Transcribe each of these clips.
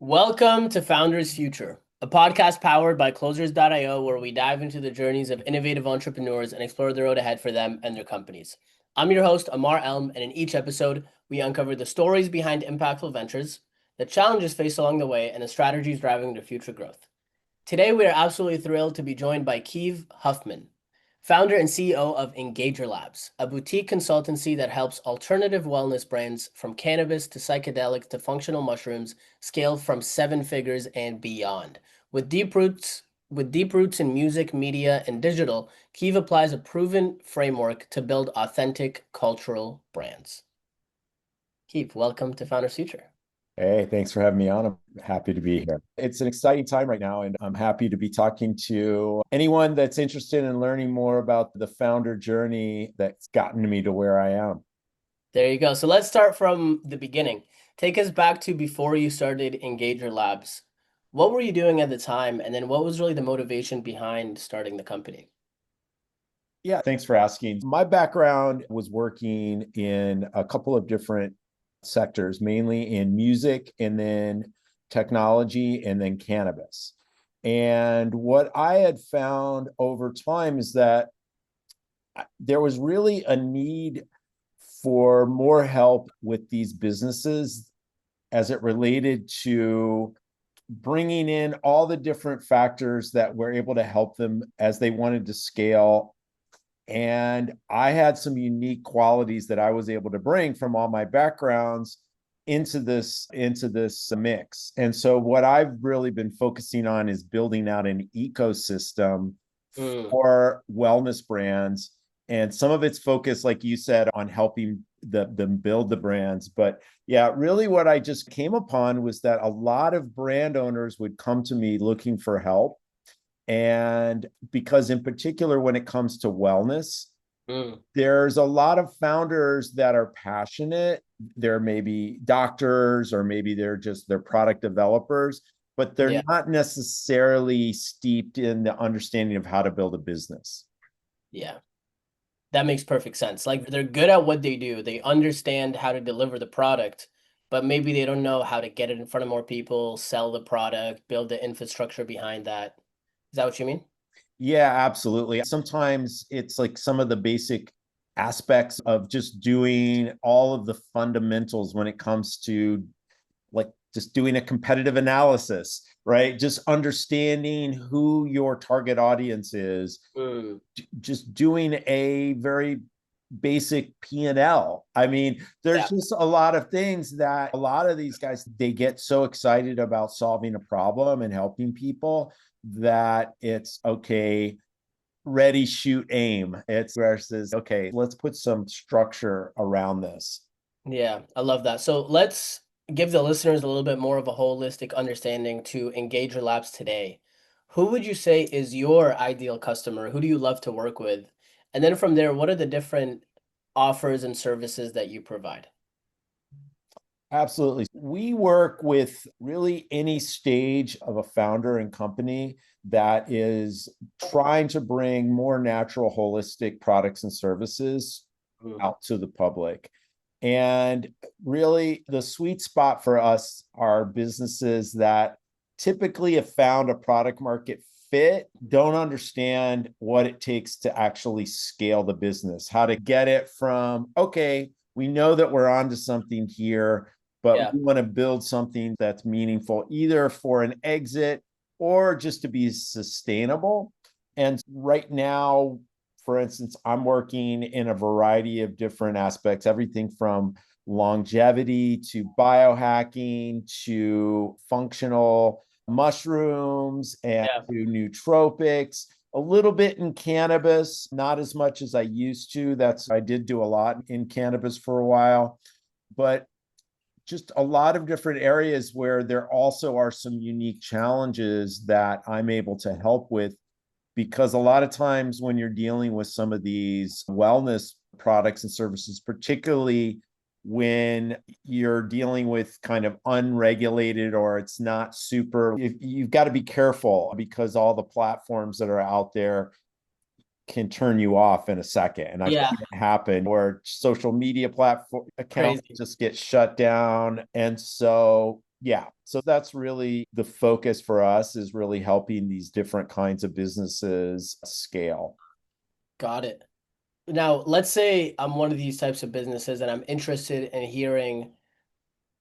Welcome to Founders Future, a podcast powered by Closers.io, where we dive into the journeys of innovative entrepreneurs and explore the road ahead for them and their companies. I'm your host, Ammar Elm, and in each episode, we uncover the stories behind impactful ventures, the challenges faced along the way, and the strategies driving their future growth. Today, we are absolutely thrilled to be joined by Kieve Huffman, founder and CEO of Engager Labs, a boutique consultancy that helps alternative wellness brands from cannabis to psychedelics to functional mushrooms scale from seven figures and beyond. With deep roots in music, media, and digital, Kieve applies a proven framework to build authentic cultural brands. Kieve, welcome to Founders Future. Hey, thanks for having me on. I'm happy to be here. It's an exciting time right now, and I'm happy to be talking to anyone that's interested in learning more about the founder journey that's gotten me to where I am. There you go. So let's start from the beginning. Take us back to before you started Engager Labs. What were you doing at the time? And then what was really the motivation behind starting the company? Yeah, thanks for asking. My background was working in a couple of different sectors, mainly in music and then technology and then cannabis. And what I had found over time is that there was really a need for more help with these businesses as it related to bringing in all the different factors that were able to help them as they wanted to scale. And I had some unique qualities that I was able to bring from all my backgrounds into this mix. And so what I've really been focusing on is building out an ecosystem Mm, for wellness brands. And some of it's focused, like you said, on helping them build the brands. But yeah, really what I just came upon was that a lot of brand owners would come to me looking for help. And because in particular, when it comes to wellness, mm, there's a lot of founders that are passionate. They're maybe doctors, or maybe they're product developers, but they're yeah, not necessarily steeped in the understanding of how to build a business. yeah. That makes perfect sense. Like they're good at what they do. They understand how to deliver the product, but maybe they don't know how to get it in front of more people, sell the product, build the infrastructure behind that. Is that what you mean? Yeah, absolutely. Sometimes it's like some of the basic aspects of just doing all of the fundamentals when it comes to like just doing a competitive analysis, right? Just understanding who your target audience is, Mm, just doing a very basic P&L. I mean, there's yeah, just a lot of things that a lot of these guys, they get so excited about solving a problem and helping people that it's okay, ready, shoot, aim. It's versus, okay, let's put some structure around this. yeah, I love that. So let's give the listeners a little bit more of a holistic understanding to engage your labs today. Who would you say is your ideal customer? Who do you love to work with? And then from there, what are the different offers and services that you provide? Absolutely. We work with really any stage of a founder and company that is trying to bring more natural, holistic products and services Mm, out to the public. And really, the sweet spot for us are businesses that typically have found a product market fit, don't understand what it takes to actually scale the business, how to get it from, okay, we know that we're onto something here, but yeah. we want to build something that's meaningful, either for an exit or just to be sustainable. And right now, for instance, I'm working in a variety of different aspects, everything from longevity to biohacking to functional mushrooms and Yeah. to nootropics, a little bit in cannabis, not as much as I used to. I did do a lot in cannabis for a while, but just a lot of different areas where there also are some unique challenges that I'm able to help with, because a lot of times when you're dealing with some of these wellness products and services, particularly when you're dealing with kind of unregulated or it's not super, you've got to be careful because all the platforms that are out there can turn you off in a second. And I've Yeah. seen it happen where social media platform accounts Crazy. just get shut down. And so Yeah. So that's really the focus for us, is really helping these different kinds of businesses scale. Got it. Now, let's say I'm one of these types of businesses and I'm interested in hearing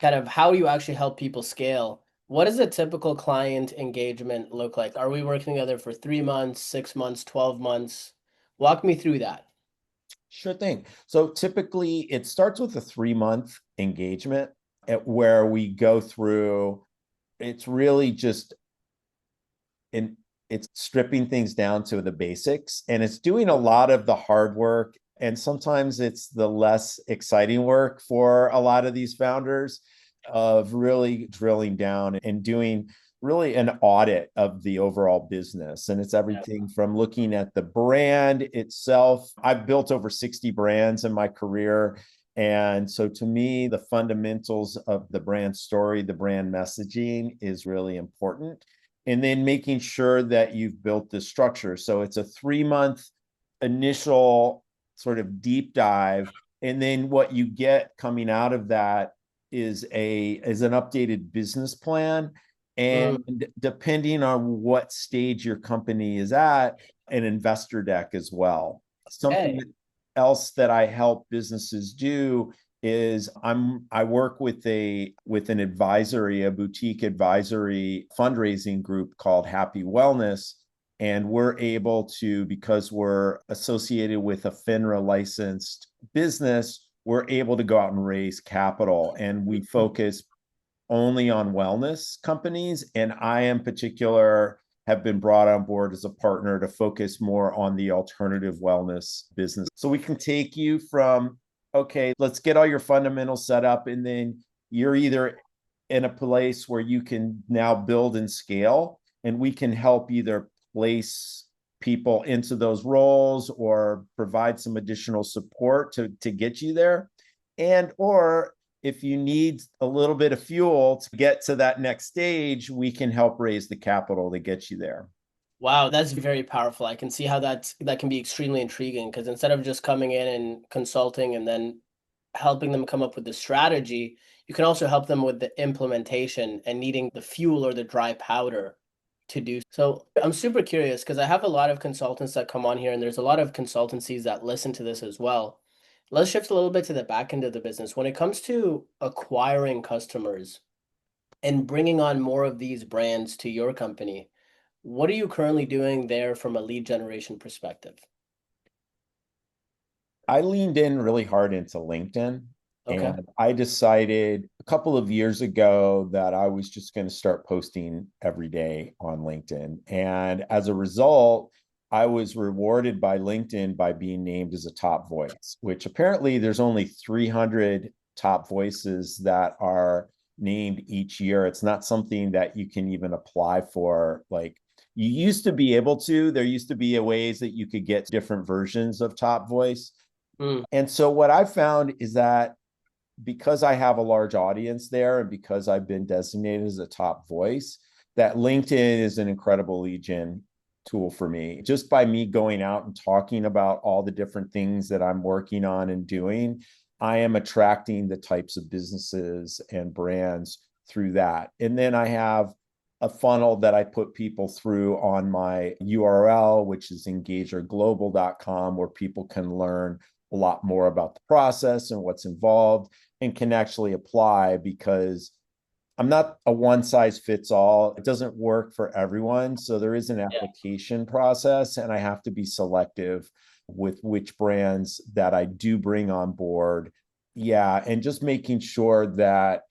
kind of how you actually help people scale. What does a typical client engagement look like? Are we working together for 3 months, 6 months, 12 months? Walk me through that. Sure thing. So typically it starts with a 3-month engagement where we go through, it's really just in it's stripping things down to the basics, and it's doing a lot of the hard work, and sometimes it's the less exciting work for a lot of these founders, of really drilling down and doing really an audit of the overall business. And it's Yeah. everything from looking at the brand itself. I've built over 60 brands in my career, and so to me, the fundamentals of the brand story, the brand messaging, is really important. And then making sure that you've built the structure. So it's a 3-month initial sort of deep dive. And then what you get coming out of that is an updated business plan. Mm, And depending on what stage your company is at, an investor deck as well. Something okay. else that I help businesses do is I work with a boutique advisory fundraising group called Happy Wellness. And we're able to, because we're associated with a FINRA licensed business, we're able to go out and raise capital. And we focus only on wellness companies. And I, in particular, have been brought on board as a partner to focus more on the alternative wellness business. So we can take you from, okay, let's get all your fundamentals set up. And then you're either in a place where you can now build and scale, and we can help either place people into those roles or provide some additional support to get you there. And or if you need a little bit of fuel to get to that next stage, we can help raise the capital to get you there. Wow, that's very powerful. I can see how that can be extremely intriguing because instead of just coming in and consulting and then helping them come up with the strategy, you can also help them with the implementation and needing the fuel or the dry powder to do. So I'm super curious because I have a lot of consultants that come on here, and there's a lot of consultancies that listen to this as well. Let's shift a little bit to the back end of the business. When it comes to acquiring customers and bringing on more of these brands to your company, what are you currently doing there from a lead generation perspective? I leaned in really hard into LinkedIn, Okay. and I decided a couple of years ago that I was just going to start posting every day on LinkedIn. And as a result, I was rewarded by LinkedIn by being named as a top voice, which apparently there's only 300 top voices that are named each year. It's not something that you can even apply for. Like, you used to be able to, there used to be a ways that you could get different versions of top voice. Mm, And so what I've found is that because I have a large audience there, and because I've been designated as a top voice, that LinkedIn is an incredible lead gen tool for me. Just by me going out and talking about all the different things that I'm working on and doing, I am attracting the types of businesses and brands through that. And then I have a funnel that I put people through on my URL, which is engagerglobal.com, where people can learn a lot more about the process and what's involved, and can actually apply, because I'm not a one size fits all. It doesn't work for everyone. So there is an yeah. application process, and I have to be selective with which brands that I do bring on board. Yeah, and just making sure that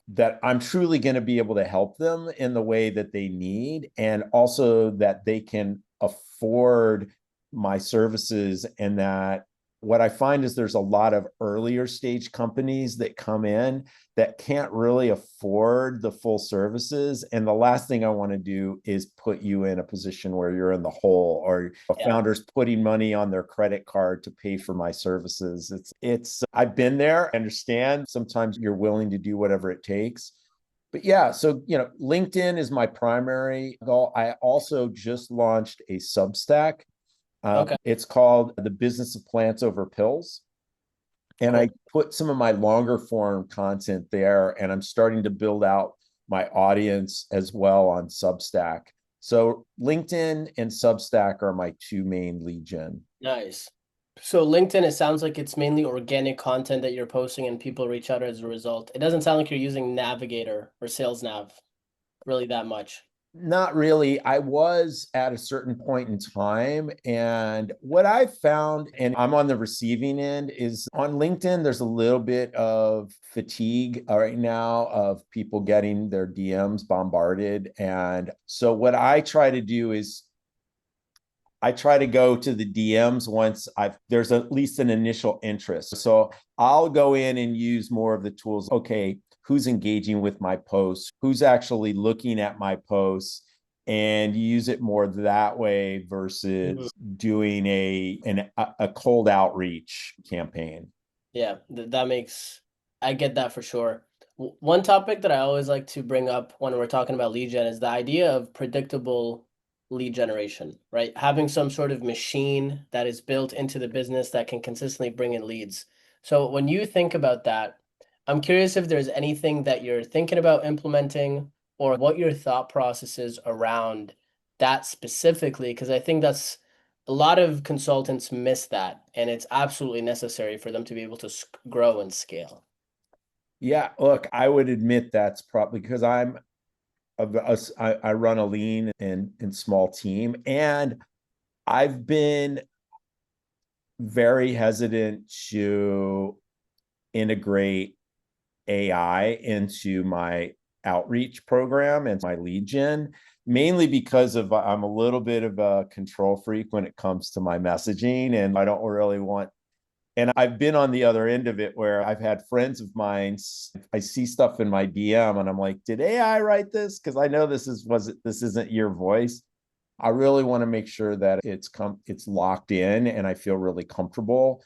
I'm truly going to be able to help them in the way that they need, and also that they can afford my services. And that what I find is there's a lot of earlier stage companies that come in that can't really afford the full services. And the last thing I want to do is put you in a position where you're in the hole, or a Yeah. founder's putting money on their credit card to pay for my services. I've been there. I understand sometimes you're willing to do whatever it takes. But yeah, so, LinkedIn is my primary goal. I also just launched a Substack. Okay. It's called The Business of Plants Over Pills. And I Cool. put some of my longer form content there, and I'm starting to build out my audience as well on Substack. So LinkedIn and Substack are my two main lead gen. Nice. So LinkedIn, it sounds like it's mainly organic content that you're posting and people reach out as a result. It doesn't sound like you're using Navigator or Sales Nav really that much. Not really. I was at a certain point in time. And what I found, and I'm on the receiving end, is on LinkedIn, there's a little bit of fatigue right now of people getting their DMs bombarded. And so what I try to do is I try to go to the DMs once there's at least an initial interest. So I'll go in and use more of the tools. Okay, who's engaging with my posts? Who's actually looking at my posts? And use it more that way versus doing a cold outreach campaign. Yeah, I get that for sure. One topic that I always like to bring up when we're talking about lead gen is the idea of predictable lead generation, right? Having some sort of machine that is built into the business that can consistently bring in leads. So when you think about that, I'm curious if there's anything that you're thinking about implementing or what your thought process is around that specifically, because I think that's a lot of consultants miss that, and it's absolutely necessary for them to be able to grow and scale. Yeah, look, I would admit that's probably because I run a lean and small team, and I've been very hesitant to integrate AI into my outreach program and my lead gen, mainly because of I'm a little bit of a control freak when it comes to my messaging, and I don't really want. And I've been on the other end of it where I've had friends of mine. I see stuff in my DM, and I'm like, "Did AI write this? Because I know this isn't your voice." I really want to make sure that it's locked in, and I feel really comfortable.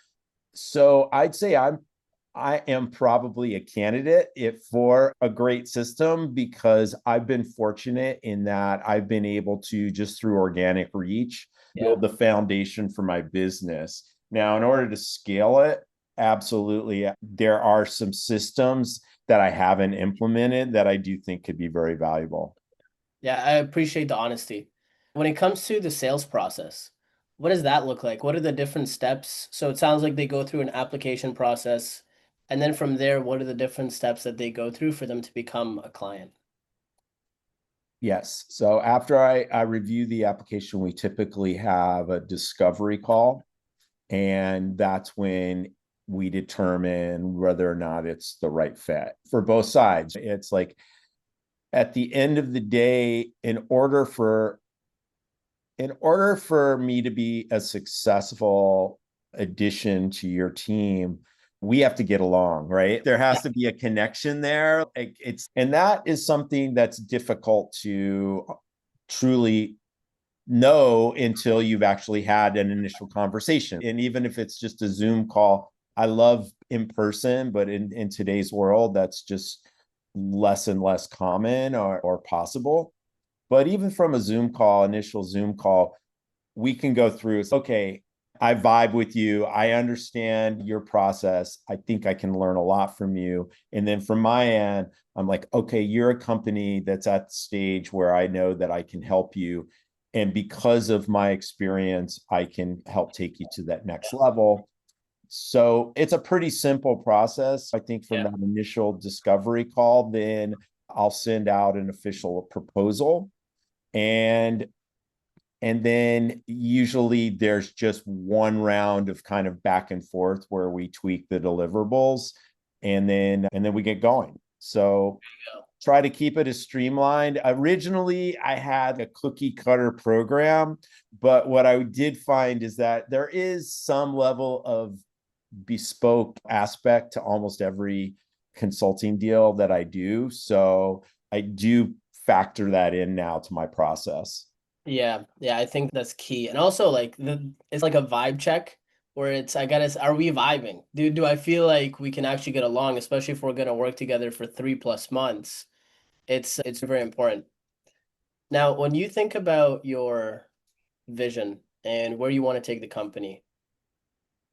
So I'd say I am probably a candidate for a great system because I've been fortunate in that I've been able to, just through organic reach, Yeah. build the foundation for my business. Now, in order to scale it, absolutely, there are some systems that I haven't implemented that I do think could be very valuable. Yeah, I appreciate the honesty. When it comes to the sales process, what does that look like? What are the different steps? So it sounds like they go through an application process, and then from there, what are the different steps that they go through for them to become a client? Yes. So after I review the application, we typically have a discovery call. And that's when we determine whether or not it's the right fit for both sides. It's like at the end of the day, in order for me to be a successful addition to your team, we have to get along, right? There has to be a connection there. And that is something that's difficult to truly know until you've actually had an initial conversation. And even if it's just a Zoom call, I love in person, but in today's world, that's just less and less common or possible. But even from a initial Zoom call, we can go through, okay, I vibe with you. I understand your process. I think I can learn a lot from you. And then from my end, I'm like, okay, you're a company that's at the stage where I know that I can help you. And because of my experience, I can help take you to that next level. So it's a pretty simple process. I think from Yeah. that initial discovery call, then I'll send out an official proposal. And then usually there's just one round of kind of back and forth where we tweak the deliverables and then we get going. So try to keep it as streamlined. Originally, I had a cookie cutter program, but what I did find is that there is some level of bespoke aspect to almost every consulting deal that I do. So I do factor that in now to my process. Yeah, yeah, I think that's key. And also like it's like a vibe check where it's I gotta are we vibing? Do I feel like we can actually get along, especially if we're gonna work together for 3+ months? It's very important. Now, when you think about your vision and where you want to take the company,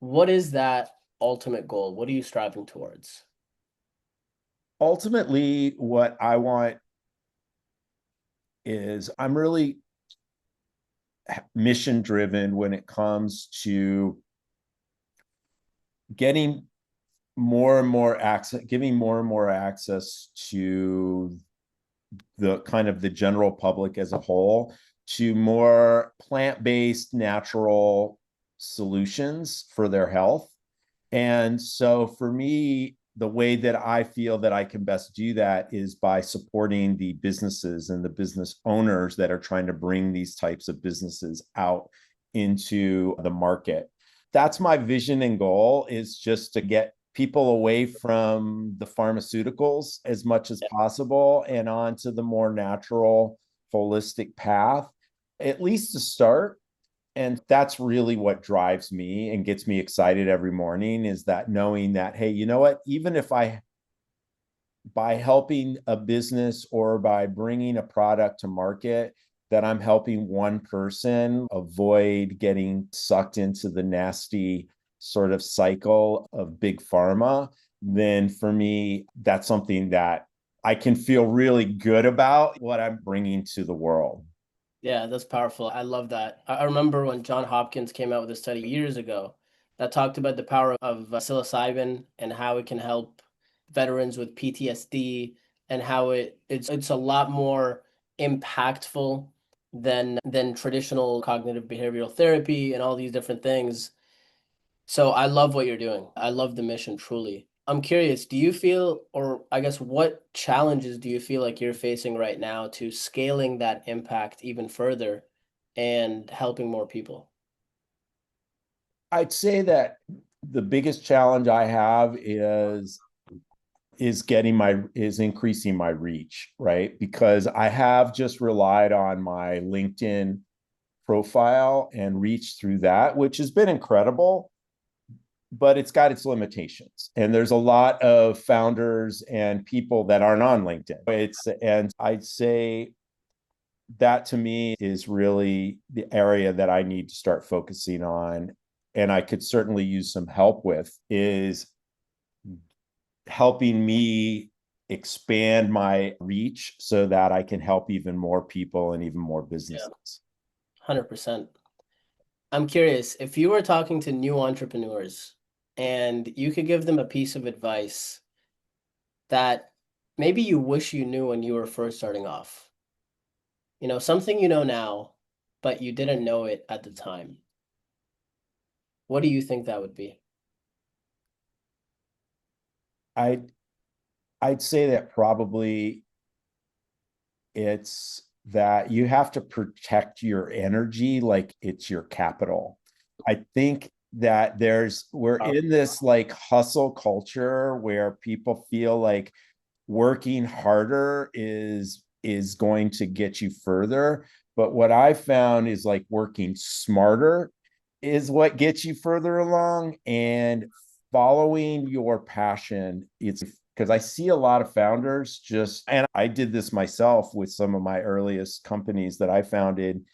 what is that ultimate goal? What are you striving towards? Ultimately, what I want is I'm really mission driven when it comes to getting more and more access, giving more and more access to the kind of the general public as a whole to more plant-based natural solutions for their health. And so for me, the way that I feel that I can best do that is by supporting the businesses and the business owners that are trying to bring these types of businesses out into the market. That's my vision and goal, is just to get people away from the pharmaceuticals as much as possible and onto the more natural, holistic path, at least to start. And that's really what drives me and gets me excited every morning, is that knowing that, hey, you know what, even if I, by helping a business or by bringing a product to market, that I'm helping one person avoid getting sucked into the nasty sort of cycle of big pharma, then for me, that's something that I can feel really good about what I'm bringing to the world. Yeah, that's powerful. I love that. I remember when John Hopkins came out with a study years ago that talked about the power of psilocybin and how it can help veterans with PTSD, and how it's a lot more impactful than traditional cognitive behavioral therapy and all these different things. So I love what you're doing. I love the mission, truly. I'm curious, do you feel, or I guess what challenges do you feel like you're facing right now to scaling that impact even further and helping more people? I'd say that the biggest challenge I have is increasing my reach, right? Because I have just relied on my LinkedIn profile and reach through that, which has been incredible, but it's got its limitations. And there's a lot of founders and people that aren't on LinkedIn. And I'd say that to me is really the area that I need to start focusing on. And I could certainly use some help with, is helping me expand my reach so that I can help even more people and even more Yeah, businesses. 100%. I'm curious, if you were talking to new entrepreneurs and you could give them a piece of advice that maybe you wish you knew when you were first starting off, something you know now, but you didn't know it at the time, what do you think that would be? I I'd say that probably it's that you have to protect your energy like it's your capital. I think that we're in this like hustle culture where people feel like working harder is going to get you further. But what I found is like working smarter is what gets you further along, and following your passion. It's because I see a lot of founders just, and I did this myself with some of my earliest companies that I founded,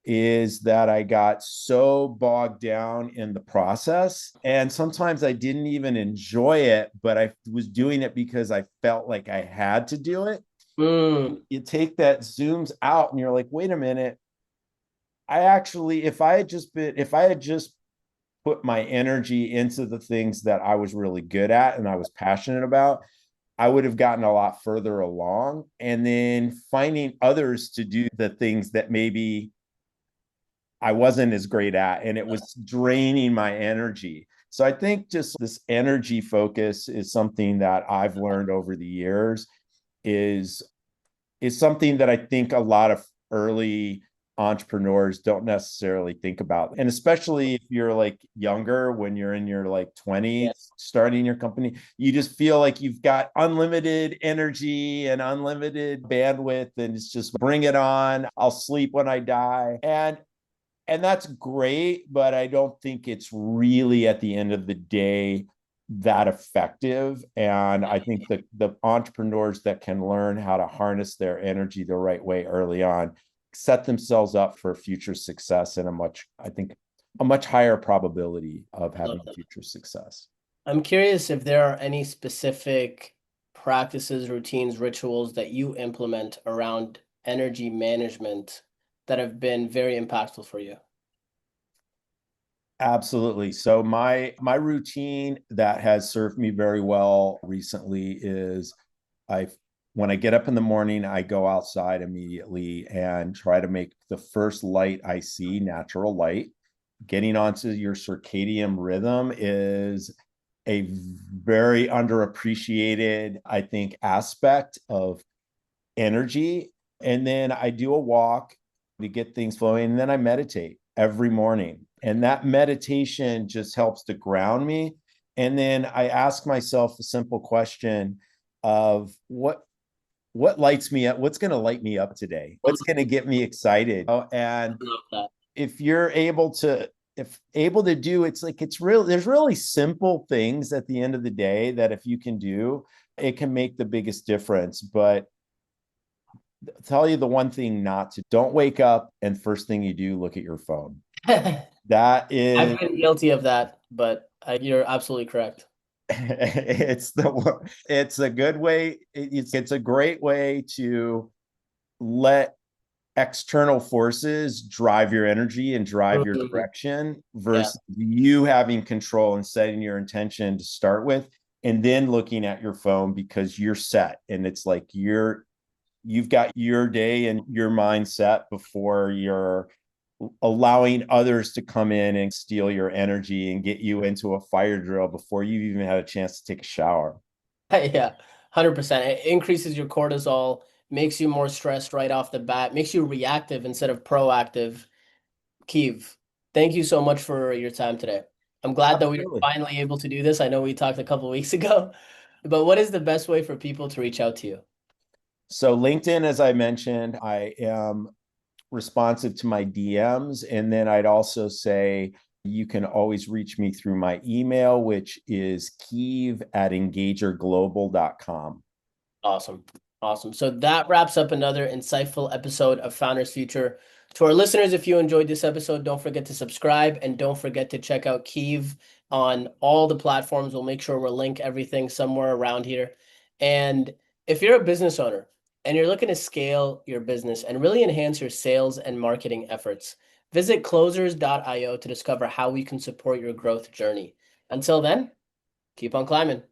is that I got so bogged down in the process. And sometimes I didn't even enjoy it, but I was doing it because I felt like I had to do it. Mm, You take that zooms out and you're like, wait a minute. If I had just put my energy into the things that I was really good at and I was passionate about, I would have gotten a lot further along. And then finding others to do the things that maybe I wasn't as great at, and it was draining my energy. So I think just this energy focus is something that I've learned over the years, is is something that I think a lot of early entrepreneurs don't necessarily think about. And especially if you're like younger, when you're in your like yeah, 20s starting your company, you just feel like you've got unlimited energy and unlimited bandwidth, and it's just bring it on. I'll sleep when I die. And that's great, but I don't think it's really at the end of the day that effective. And I think the entrepreneurs that can learn how to harness their energy the right way early on set themselves up for future success, and I think, a much higher probability of love having that. future success. I'm curious if there are any specific practices, routines, rituals that you implement around energy management that have been very impactful for you? Absolutely. So my routine that has served me very well recently is I when I get up in the morning, I go outside immediately and try to make the first light I see natural light. Getting onto your circadian rhythm is a very underappreciated, I think, aspect of energy. And then I do a walk to get things flowing. And then I meditate every morning. And that meditation just helps to ground me. And then I ask myself a simple question of what lights me up, what's going to light me up today, what's going to get me excited. And I love that. if you're able to do, it's like it's real, there's really simple things at the end of the day that if you can do, it can make the biggest difference. But I'll tell you the one thing not to, don't wake up and first thing you do, look at your phone. That is I've been guilty of that, but you're absolutely correct. it's a good way. It's a great way to let external forces drive your energy and drive your Mhm. direction Yeah. versus you having control and setting your intention to start with, and then looking at your phone because you're set and it's like you've got your day and your mindset before you're allowing others to come in and steal your energy and get you into a fire drill before you even had a chance to take a shower. Yeah, 100%. It increases your cortisol, makes you more stressed right off the bat, makes you reactive instead of proactive. Kieve, thank you so much for your time today. I'm glad that we were Absolutely. finally able to do this. I know we talked a couple weeks ago, but what is the best way for people to reach out to you? So LinkedIn, as I mentioned, I am responsive to my DMs. And then I'd also say you can always reach me through my email, which is kieve@engagerglobal.com. Awesome. Awesome. So that wraps up another insightful episode of Founders Future. To our listeners, if you enjoyed this episode, don't forget to subscribe and don't forget to check out Kieve on all the platforms. We'll make sure we'll link everything somewhere around here. And if you're a business owner and you're looking to scale your business and really enhance your sales and marketing efforts, visit closers.io to discover how we can support your growth journey. Until then, keep on climbing.